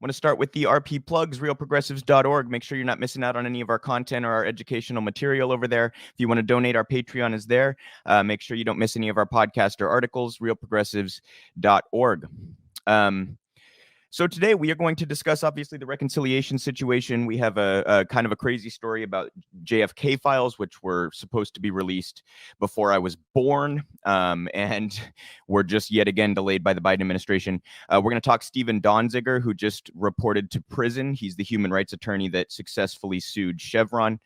want to start with the RP plugs, realprogressives.org. Make sure you're not missing out on any of our content or our educational material over there. If you want to donate, our Patreon is there. Make sure you don't miss any of our podcast or articles, realprogressives.org. So today we are going to discuss, obviously, the reconciliation situation. We have a kind of a crazy story about JFK files, which were supposed to be released before I was born, and were just yet again delayed by the Biden administration. We're going to talk Stephen Donziger, who just reported to prison. He's the human rights attorney that successfully sued Chevron.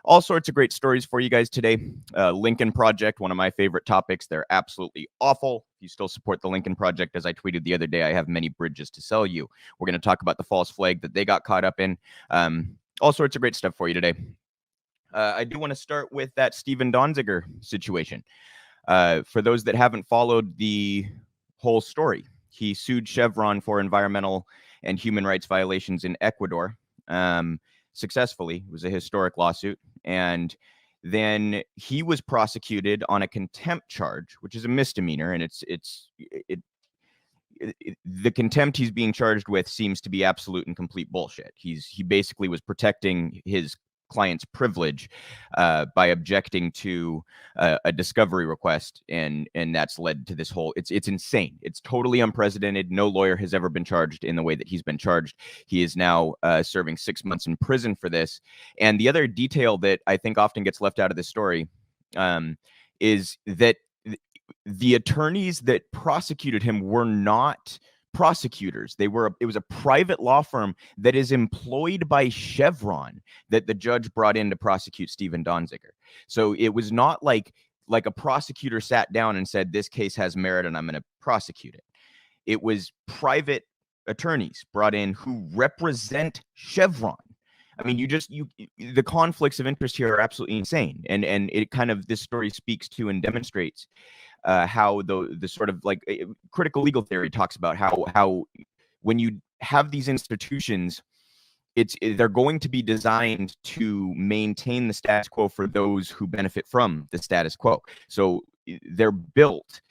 All sorts of great stories for you guys today. Lincoln Project, one of my favorite topics. They're absolutely awful. If you still support the Lincoln Project, as I tweeted the other day, I have many bridges to sell you. We're going to talk about the false flag that they got caught up in. All sorts of great stuff for you today. I do want to start with that Stephen Donziger situation. For those that haven't followed the whole story, he sued Chevron for environmental and human rights violations in Ecuador. Successfully. It was a historic lawsuit. And then he was prosecuted on a contempt charge, which is a misdemeanor. And the contempt he's being charged with seems to be absolute and complete bullshit. He basically was protecting his client's privilege by objecting to a discovery request, and that's led to this whole. It's insane. It's totally unprecedented. No lawyer has ever been charged in the way that he's been charged. He is now serving 6 months in prison for this. And the other detail that I think often gets left out of this story is that the attorneys that prosecuted him were not prosecutors. It was a private law firm that is employed by Chevron that the judge brought in to prosecute Stephen Donziger. So it was not like a prosecutor sat down and said, this case has merit and I'm going to prosecute it. It was private attorneys brought in who represent Chevron. I mean, the conflicts of interest here are absolutely insane. And it kind of, this story speaks to and demonstrates how the sort of like critical legal theory talks about how when you have these institutions, they're going to be designed to maintain the status quo for those who benefit from the status quo. So they're built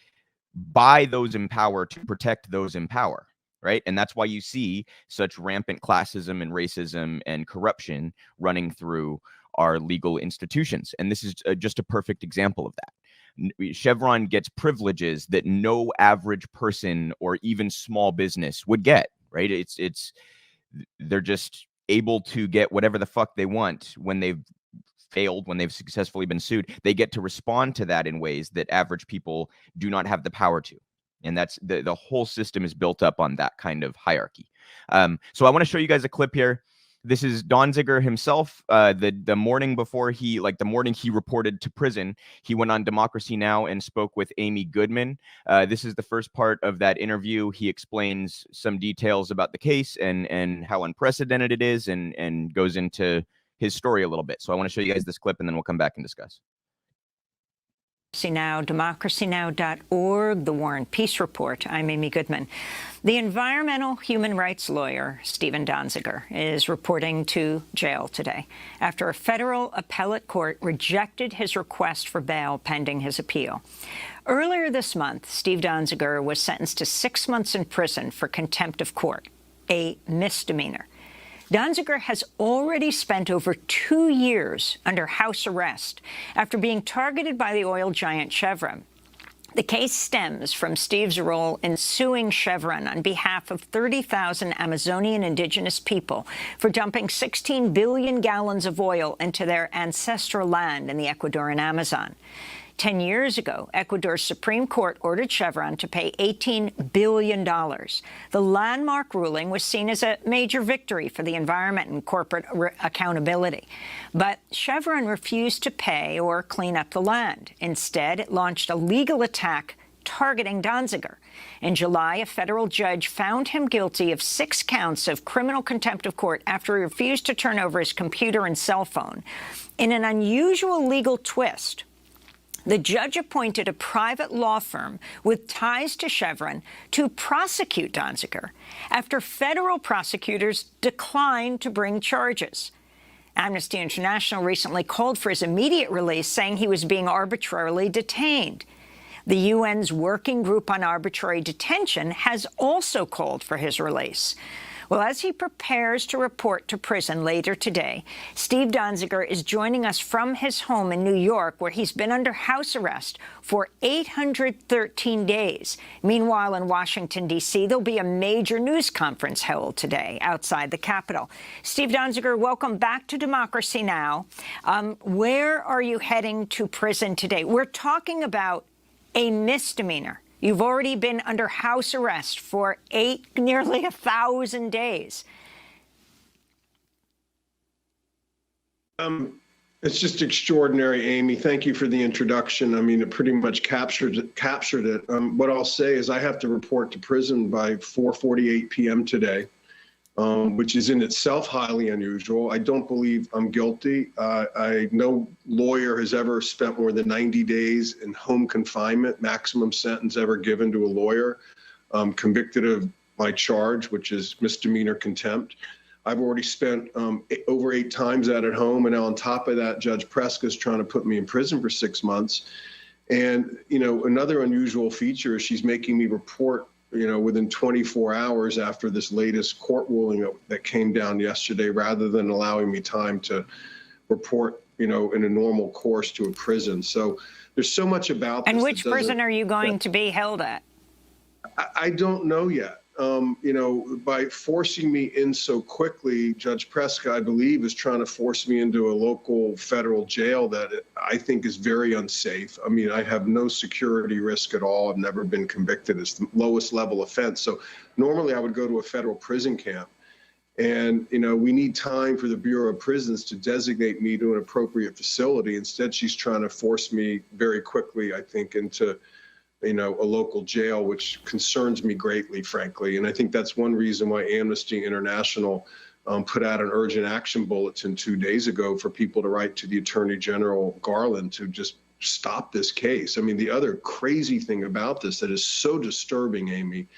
by those in power to protect those in power. Right. And that's why you see such rampant classism and racism and corruption running through our legal institutions. And this is just a perfect example of that. Chevron gets privileges that no average person or even small business would get. Right. They're just able to get whatever the fuck they want when they've failed, when they've successfully been sued. They get to respond to that in ways that average people do not have the power to. And that's the whole system is built up on that kind of hierarchy. So I want to show you guys a clip here. This is Donziger himself. The morning before the morning he reported to prison, he went on Democracy Now and spoke with Amy Goodman. This is the first part of that interview. He explains some details about the case and how unprecedented it is, and goes into his story a little bit. So I want to show you guys this clip, and then we'll come back and discuss. Now, democracynow.org, the War and Peace Report. I'm Amy Goodman. The environmental human rights lawyer, Stephen Donziger, is reporting to jail today after a federal appellate court rejected his request for bail pending his appeal. Earlier this month, Steve Donziger was sentenced to 6 months in prison for contempt of court, a misdemeanor. Donziger has already spent over 2 years under house arrest after being targeted by the oil giant Chevron. The case stems from Steve's role in suing Chevron on behalf of 30,000 Amazonian indigenous people for dumping 16 billion gallons of oil into their ancestral land in the Ecuadorian Amazon. 10 years ago, Ecuador's Supreme Court ordered Chevron to pay $18 billion. The landmark ruling was seen as a major victory for the environment and corporate accountability. But Chevron refused to pay or clean up the land. Instead, it launched a legal attack targeting Donziger. In July, a federal judge found him guilty of 6 counts of criminal contempt of court after he refused to turn over his computer and cell phone. In an unusual legal twist, the judge appointed a private law firm with ties to Chevron to prosecute Donziger after federal prosecutors declined to bring charges. Amnesty International recently called for his immediate release, saying he was being arbitrarily detained. The UN's Working Group on Arbitrary Detention has also called for his release. Well, as he prepares to report to prison later today, Steve Donziger is joining us from his home in New York, where he's been under house arrest for 813 days. Meanwhile, in Washington, D.C., there'll be a major news conference held today outside the Capitol. Steve Donziger, welcome back to Democracy Now! Where are you heading to prison today? We're talking about a misdemeanor. You've already been under house arrest for nearly 1,000 days. It's just extraordinary, Amy. Thank you for the introduction. I mean, it pretty much captured it. What I'll say is I have to report to prison by 4:48 p.m. today, which is in itself highly unusual. I don't believe I'm guilty. No lawyer has ever spent more than 90 days in home confinement, maximum sentence ever given to a lawyer, convicted of my charge, which is misdemeanor contempt. I've already spent over 8 times that at home, and now on top of that, Judge Preska's trying to put me in prison for 6 months. And, you know, another unusual feature is she's making me report, you know, within 24 hours after this latest court ruling that came down yesterday, rather than allowing me time to report, you know, in a normal course to a prison. So there's so much about this. And which prison are you going to be held at? I don't know yet. You know, by forcing me in so quickly, Judge Preska, I believe, is trying to force me into a local federal jail that I think is very unsafe. I mean, I have no security risk at all. I've never been convicted. It's the lowest level offense. So normally I would go to a federal prison camp. And, you know, we need time for the Bureau of Prisons to designate me to an appropriate facility. Instead, she's trying to force me very quickly, I think, into, you know, a local jail, which concerns me greatly, frankly. And I think that's one reason why Amnesty International put out an urgent action bulletin 2 days ago for people to write to the Attorney General Garland to just stop this case. I mean, the other crazy thing about this that is so disturbing, Amy,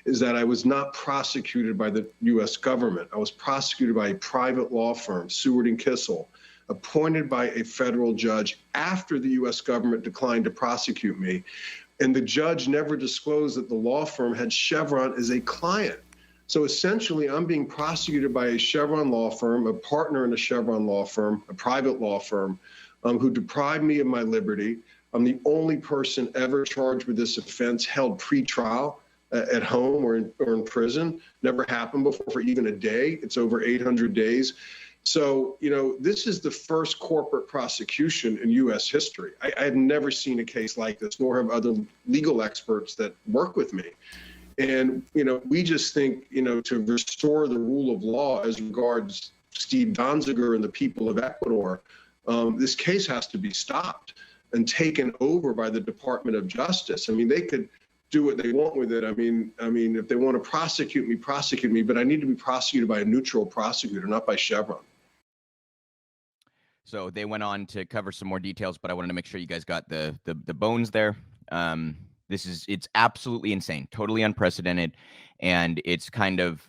is that I was not prosecuted by the U.S. government. I was prosecuted by a private law firm, Seward and Kissel, appointed by a federal judge after the U.S. government declined to prosecute me. And the judge never disclosed that the law firm had Chevron as a client. So essentially, I'm being prosecuted by a Chevron law firm, a partner in a Chevron law firm, a private law firm, who deprived me of my liberty. I'm the only person ever charged with this offense held pre-trial at home or in prison. Never happened before for even a day. It's over 800 days. So, you know, this is the first corporate prosecution in U.S. history. I have never seen a case like this, nor have other legal experts that work with me. And, you know, we just think, you know, to restore the rule of law as regards Steve Donziger and the people of Ecuador, this case has to be stopped and taken over by the Department of Justice. I mean, they could do what they want with it. I mean, if they want to prosecute me, but I need to be prosecuted by a neutral prosecutor, not by Chevron. So they went on to cover some more details, but I wanted to make sure you guys got the bones there. It's absolutely insane, totally unprecedented, and it's kind of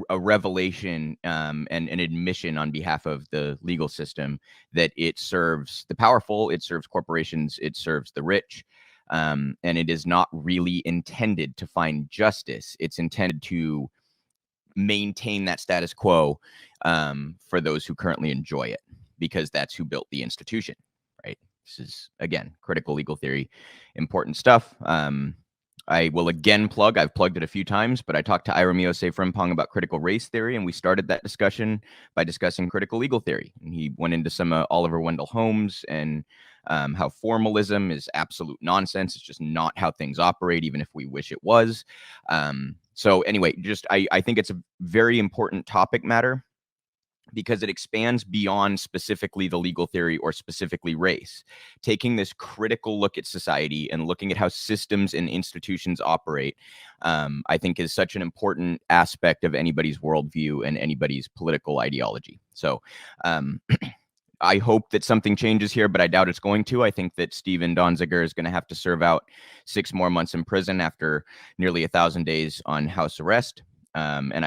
a revelation and an admission on behalf of the legal system that it serves the powerful, it serves corporations, it serves the rich, and it is not really intended to find justice. It's intended to maintain that status quo for those who currently enjoy it, because that's who built the institution, right? This is, again, critical legal theory, important stuff. I will again plug, I've plugged it a few times, but I talked to Ira Miose Frimpong about critical race theory, and we started that discussion by discussing critical legal theory. And he went into some Oliver Wendell Holmes and how formalism is absolute nonsense. It's just not how things operate, even if we wish it was. So anyway, I think it's a very important topic matter, because it expands beyond specifically the legal theory or specifically race. Taking this critical look at society and looking at how systems and institutions operate, I think is such an important aspect of anybody's worldview and anybody's political ideology. So I hope that something changes here, but I doubt it's going to. I think that Steven Donziger is going to have to serve out 6 more months in prison after nearly 1,000 days on house arrest. And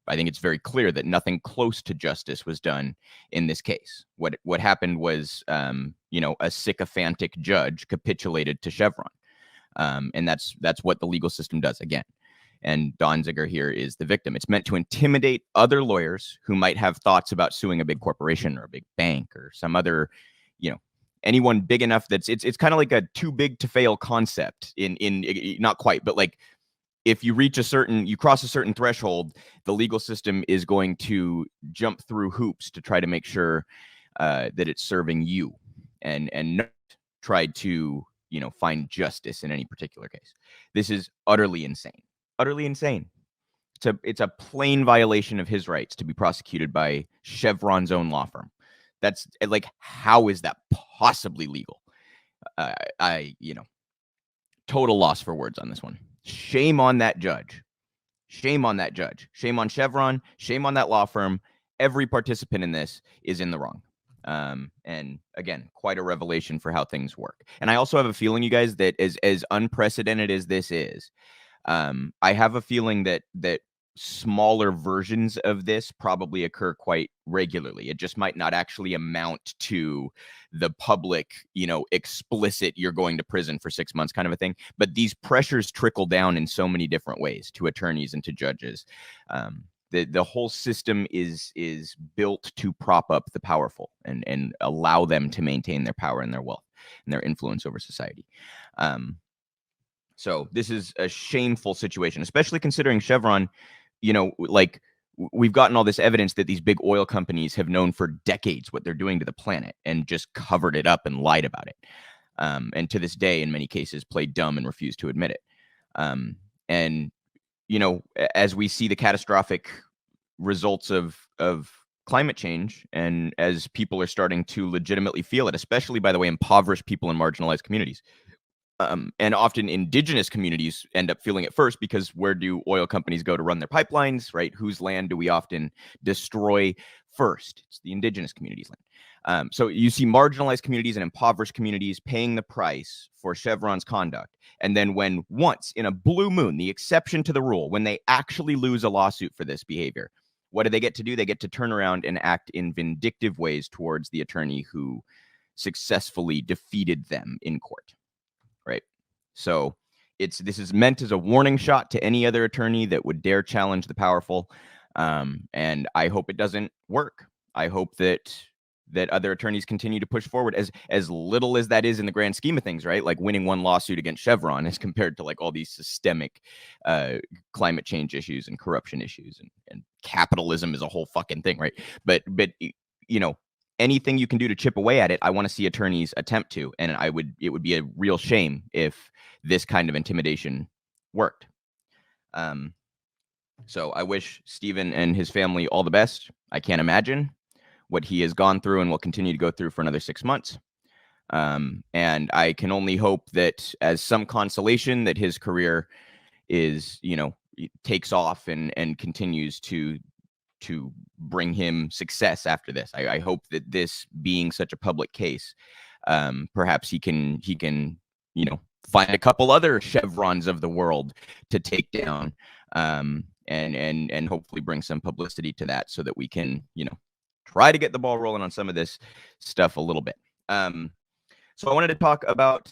I think it's very clear that nothing close to justice was done in this case. What happened was a sycophantic judge capitulated to Chevron. And that's what the legal system does again. And Donziger here is the victim. It's meant to intimidate other lawyers who might have thoughts about suing a big corporation or a big bank or some other, anyone big enough that's it's kind of like a too big to fail concept in not quite, but like if you cross a certain threshold, the legal system is going to jump through hoops to try to make sure that it's serving you and not try to, find justice in any particular case. This is utterly insane. Utterly insane. It's a plain violation of his rights to be prosecuted by Chevron's own law firm. That's like, how is that possibly legal? Total loss for words on this one. Shame on that judge. Shame on that judge. Shame on Chevron. Shame on that law firm. Every participant in this is in the wrong. And again, quite a revelation for how things work. And I also have a feeling, you guys, that as unprecedented as this is, I have a feeling that smaller versions of this probably occur quite regularly. It just might not actually amount to the public, explicit, you're going to prison for 6 months kind of a thing. But these pressures trickle down in so many different ways to attorneys and to judges. The whole system is built to prop up the powerful and allow them to maintain their power and their wealth and their influence over society. So this is a shameful situation, especially considering Chevron, we've gotten all this evidence that these big oil companies have known for decades what they're doing to the planet and just covered it up and lied about it. And to this day, in many cases, played dumb and refused to admit it. And as we see the catastrophic results of climate change, and as people are starting to legitimately feel it, especially, by the way, impoverished people in marginalized communities, and often indigenous communities end up feeling it first, because where do oil companies go to run their pipelines, right? Whose land do we often destroy first? It's the indigenous communities' land. So you see marginalized communities and impoverished communities paying the price for Chevron's conduct. And then when once in a blue moon, the exception to the rule, when they actually lose a lawsuit for this behavior, what do they get to do? They get to turn around and act in vindictive ways towards the attorney who successfully defeated them in court. Right. So this is meant as a warning shot to any other attorney that would dare challenge the powerful. And I hope it doesn't work. I hope that other attorneys continue to push forward, as little as that is in the grand scheme of things, right? Like winning one lawsuit against Chevron as compared to like all these systemic climate change issues and corruption issues and capitalism is a whole fucking thing, right? But anything you can do to chip away at it, I want to see attorneys attempt to, and it would be a real shame if this kind of intimidation worked. So I wish Stephen and his family all the best. I can't imagine what he has gone through and will continue to go through for another 6 months. And I can only hope that as some consolation that his career is, takes off and continues to bring him success after this. I hope that this being such a public case, perhaps he can find a couple other Chevrons of the world to take down, and hopefully bring some publicity to that so that we can try to get the ball rolling on some of this stuff a little bit. So I wanted to talk about